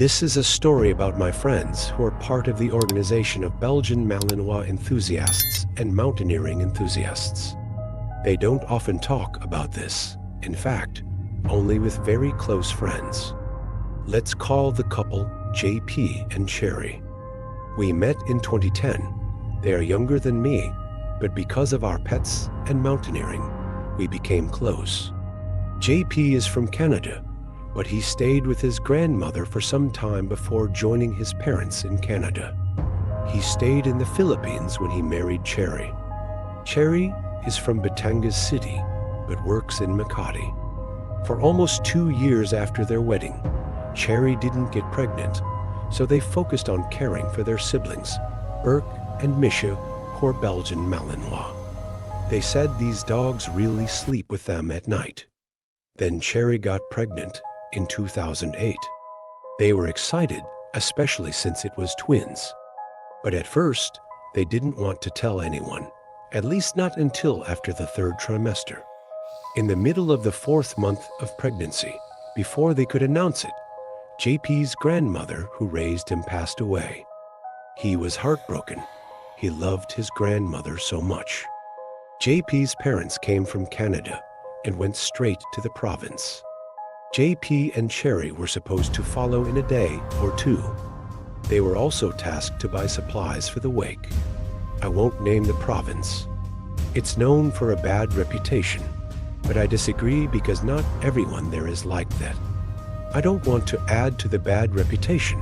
This is a story about my friends who are part of the organization of Belgian Malinois enthusiasts and mountaineering enthusiasts. They don't often talk about this, in fact, only with very close friends. Let's call the couple JP and Cherry. We met in 2010. They are younger than me, but because of our pets and mountaineering, we became close. JP is from Canada, but he stayed with his grandmother for some time before joining his parents in Canada. He stayed in the Philippines when he married Cherry. Cherry is from Batangas City, but works in Makati. For almost 2 years after their wedding, Cherry didn't get pregnant, so they focused on caring for their siblings, Burke and Misha, who are Belgian Malinois. They said these dogs really sleep with them at night. Then Cherry got pregnant in 2008. They were excited, especially since it was twins. But at first, they didn't want to tell anyone, at least not until after the 3rd trimester. In the middle of the 4th month of pregnancy, before they could announce it, JP's grandmother, who raised him, passed away. He was heartbroken. He loved his grandmother so much. JP's parents came from Canada and went straight to the province. JP and Cherry were supposed to follow in a day or 2. They were also tasked to buy supplies for the wake. I won't name the province. It's known for a bad reputation, but I disagree because not everyone there is like that. I don't want to add to the bad reputation,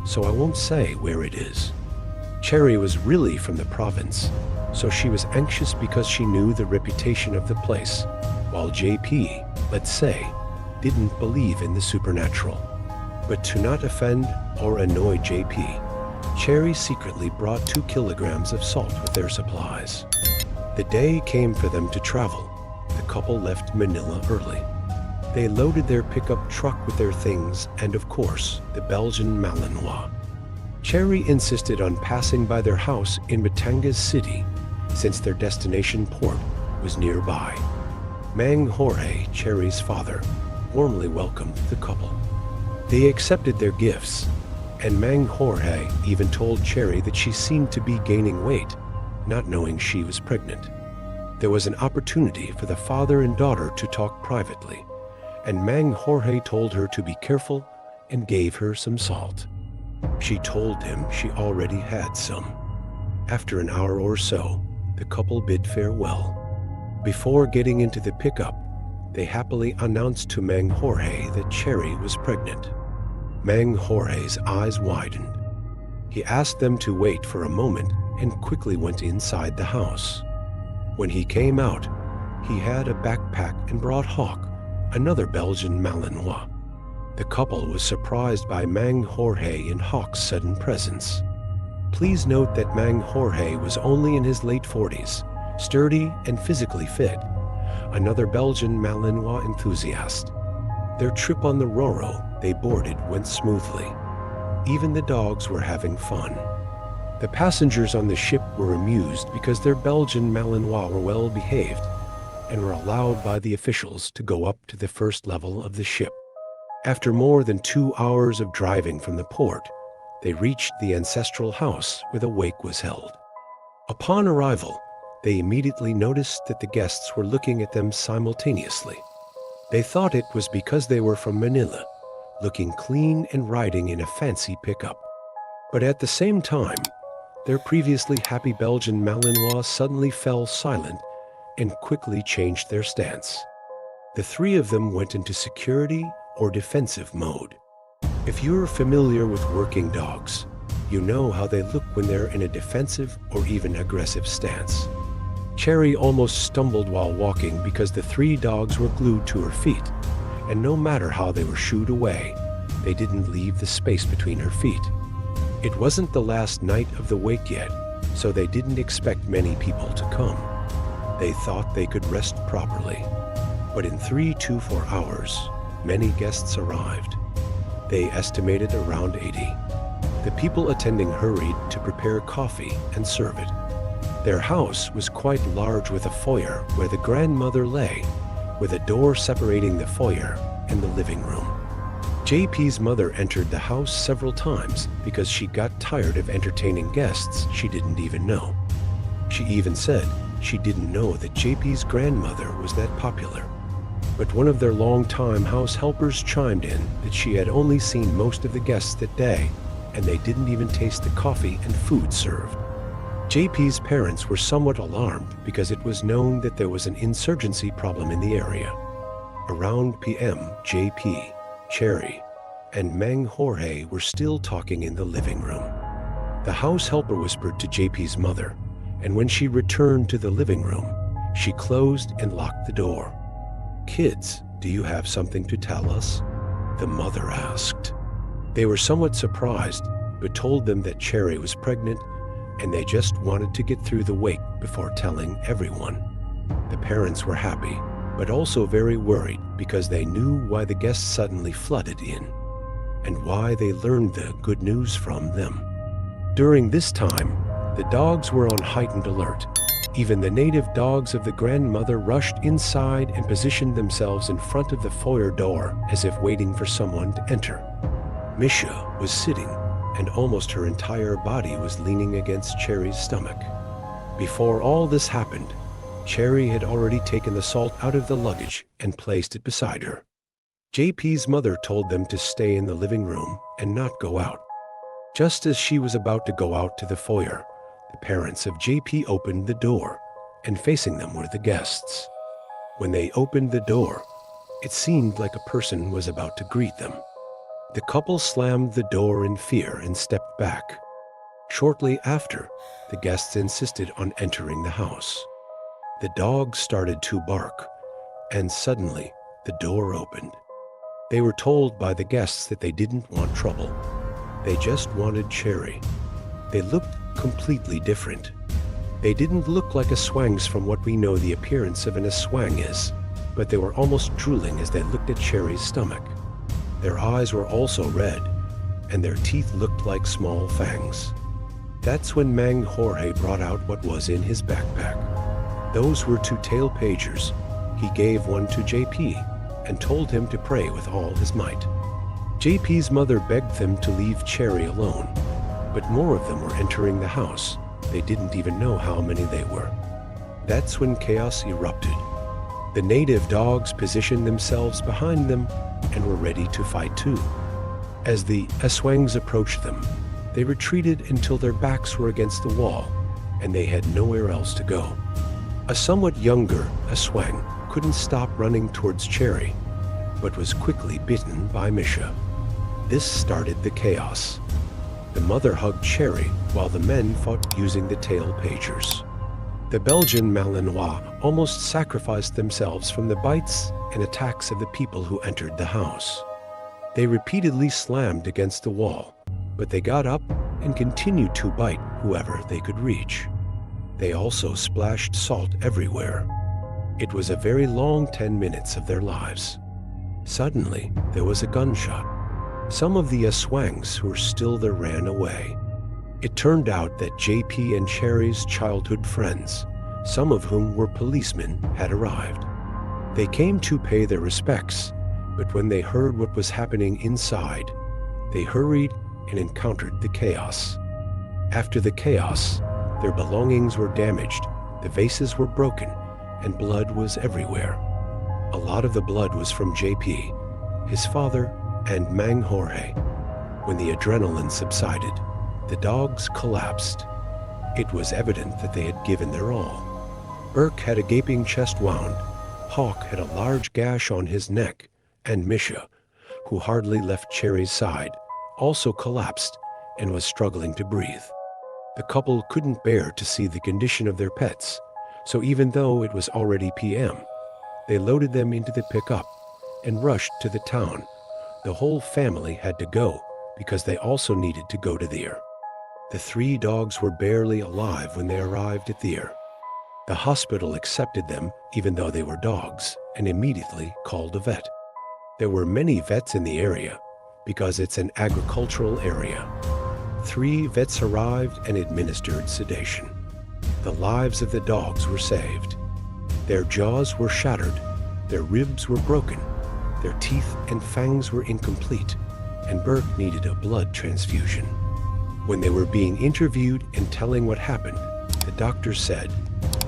so I won't say where it is. Cherry was really from the province, so she was anxious because she knew the reputation of the place, while JP, let's say, didn't believe in the supernatural. But to not offend or annoy JP, Cherry secretly brought 2 kilograms of salt with their supplies. The day came for them to travel. The couple left Manila early. They loaded their pickup truck with their things and, of course, the Belgian Malinois. Cherry insisted on passing by their house in Batangas City, since their destination port was nearby. Mang Jorge, Cherry's father, warmly welcomed the couple. They accepted their gifts, and Mang Jorge even told Cherry that she seemed to be gaining weight, not knowing she was pregnant. There was an opportunity for the father and daughter to talk privately, and Mang Jorge told her to be careful and gave her some salt. She told him she already had some. After an hour or so, the couple bid farewell. Before getting into the pickup, they happily announced to Mang Jorge that Cherry was pregnant. Mang Jorge's eyes widened. He asked them to wait for a moment and quickly went inside the house. When he came out, he had a backpack and brought Hawk, another Belgian Malinois. The couple was surprised by Mang Jorge and Hawk's sudden presence. Please note that Mang Jorge was only in his late 40s, sturdy and physically fit, another Belgian Malinois enthusiast. Their trip on the Roro they boarded went smoothly. Even the dogs were having fun. The passengers on the ship were amused because their Belgian Malinois were well behaved and were allowed by the officials to go up to the first level of the ship. After more than 2 hours of driving from the port, they reached the ancestral house where the wake was held. Upon arrival, they immediately noticed that the guests were looking at them simultaneously. They thought it was because they were from Manila, looking clean and riding in a fancy pickup. But at the same time, their previously happy Belgian Malinois suddenly fell silent and quickly changed their stance. The 3 of them went into security or defensive mode. If you're familiar with working dogs, you know how they look when they're in a defensive or even aggressive stance. Cherry almost stumbled while walking because the 3 dogs were glued to her feet, and no matter how they were shooed away, they didn't leave the space between her feet. It wasn't the last night of the wake yet, so they didn't expect many people to come. They thought they could rest properly. But in 3 to 4 hours, many guests arrived. They estimated around 80. The people attending hurried to prepare coffee and serve it. Their house was quite large with a foyer where the grandmother lay, with a door separating the foyer and the living room. JP's mother entered the house several times because she got tired of entertaining guests she didn't even know. She even said she didn't know that JP's grandmother was that popular. But one of their longtime house helpers chimed in that she had only seen most of the guests that day, and they didn't even taste the coffee and food served. JP's parents were somewhat alarmed because it was known that there was an insurgency problem in the area. Around PM, JP, Cherry, and Mang Jorge were still talking in the living room. The house helper whispered to JP's mother, and when she returned to the living room, she closed and locked the door. "Kids, do you have something to tell us?" the mother asked. They were somewhat surprised, but told them that Cherry was pregnant and they just wanted to get through the wake before telling everyone. The parents were happy, but also very worried because they knew why the guests suddenly flooded in and why they learned the good news from them. During this time, the dogs were on heightened alert. Even the native dogs of the grandmother rushed inside and positioned themselves in front of the foyer door as if waiting for someone to enter. Misha was sitting, and almost her entire body was leaning against Cherry's stomach. Before all this happened, Cherry had already taken the salt out of the luggage and placed it beside her. JP's mother told them to stay in the living room and not go out. Just as she was about to go out to the foyer, the parents of JP opened the door, and facing them were the guests. When they opened the door, it seemed like a person was about to greet them. The couple slammed the door in fear and stepped back. Shortly after, the guests insisted on entering the house. The dogs started to bark, and suddenly the door opened. They were told by the guests that they didn't want trouble. They just wanted Cherry. They looked completely different. They didn't look like Aswangs from what we know the appearance of an Aswang is, but they were almost drooling as they looked at Cherry's stomach. Their eyes were also red, and their teeth looked like small fangs. That's when Mang Jorge brought out what was in his backpack. Those were 2 tail pagers. He gave one to JP and told him to pray with all his might. JP's mother begged them to leave Cherry alone, but more of them were entering the house. They didn't even know how many they were. That's when chaos erupted. The native dogs positioned themselves behind them and were ready to fight too. As the Aswangs approached them, they retreated until their backs were against the wall and they had nowhere else to go. A somewhat younger Aswang couldn't stop running towards Cherry, but was quickly bitten by Misha. This started the chaos. The mother hugged Cherry while the men fought using the tail pagers. The Belgian Malinois almost sacrificed themselves from the bites and attacks of the people who entered the house. They repeatedly slammed against the wall, but they got up and continued to bite whoever they could reach. They also splashed salt everywhere. It was a very long 10 minutes of their lives. Suddenly, there was a gunshot. Some of the Aswangs who were still there ran away. It turned out that JP and Cherry's childhood friends, some of whom were policemen, had arrived. They came to pay their respects, but when they heard what was happening inside, they hurried and encountered the chaos. After the chaos, their belongings were damaged, the vases were broken, and blood was everywhere. A lot of the blood was from JP, his father, and Mang Jorge. When the adrenaline subsided, the dogs collapsed. It was evident that they had given their all. Burke had a gaping chest wound, Hawk had a large gash on his neck, and Misha, who hardly left Cherry's side, also collapsed and was struggling to breathe. The couple couldn't bear to see the condition of their pets, so even though it was already PM, they loaded them into the pickup and rushed to the town. The whole family had to go because they also needed to go to the ER. The 3 dogs were barely alive when they arrived at the ER. The hospital accepted them even though they were dogs and immediately called a vet. There were many vets in the area because it's an agricultural area. 3 vets arrived and administered sedation. The lives of the dogs were saved. Their jaws were shattered, their ribs were broken, Their teeth and fangs were incomplete, and Bert needed a blood transfusion. When they were being interviewed and telling what happened, the doctor said,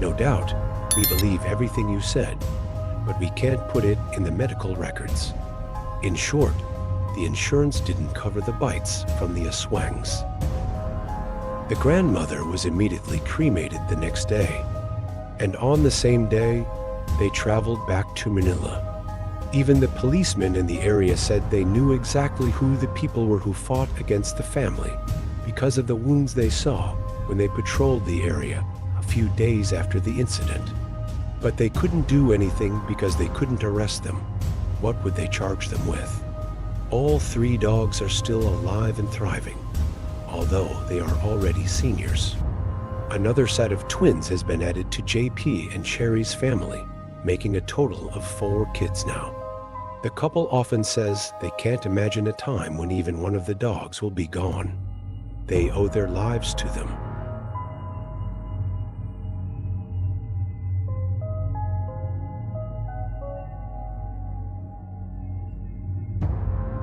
"No doubt, we believe everything you said, but we can't put it in the medical records." In short, the insurance didn't cover the bites from the aswangs. The grandmother was immediately cremated the next day, and on the same day, they traveled back to Manila. Even the policemen in the area said they knew exactly who the people were who fought against the family because of the wounds they saw when they patrolled the area a few days after the incident. But they couldn't do anything because they couldn't arrest them. What would they charge them with? All 3 dogs are still alive and thriving, although they are already seniors. Another set of twins has been added to JP and Sherry's family, making a total of 4 kids now. The couple often says they can't imagine a time when even one of the dogs will be gone. They owe their lives to them.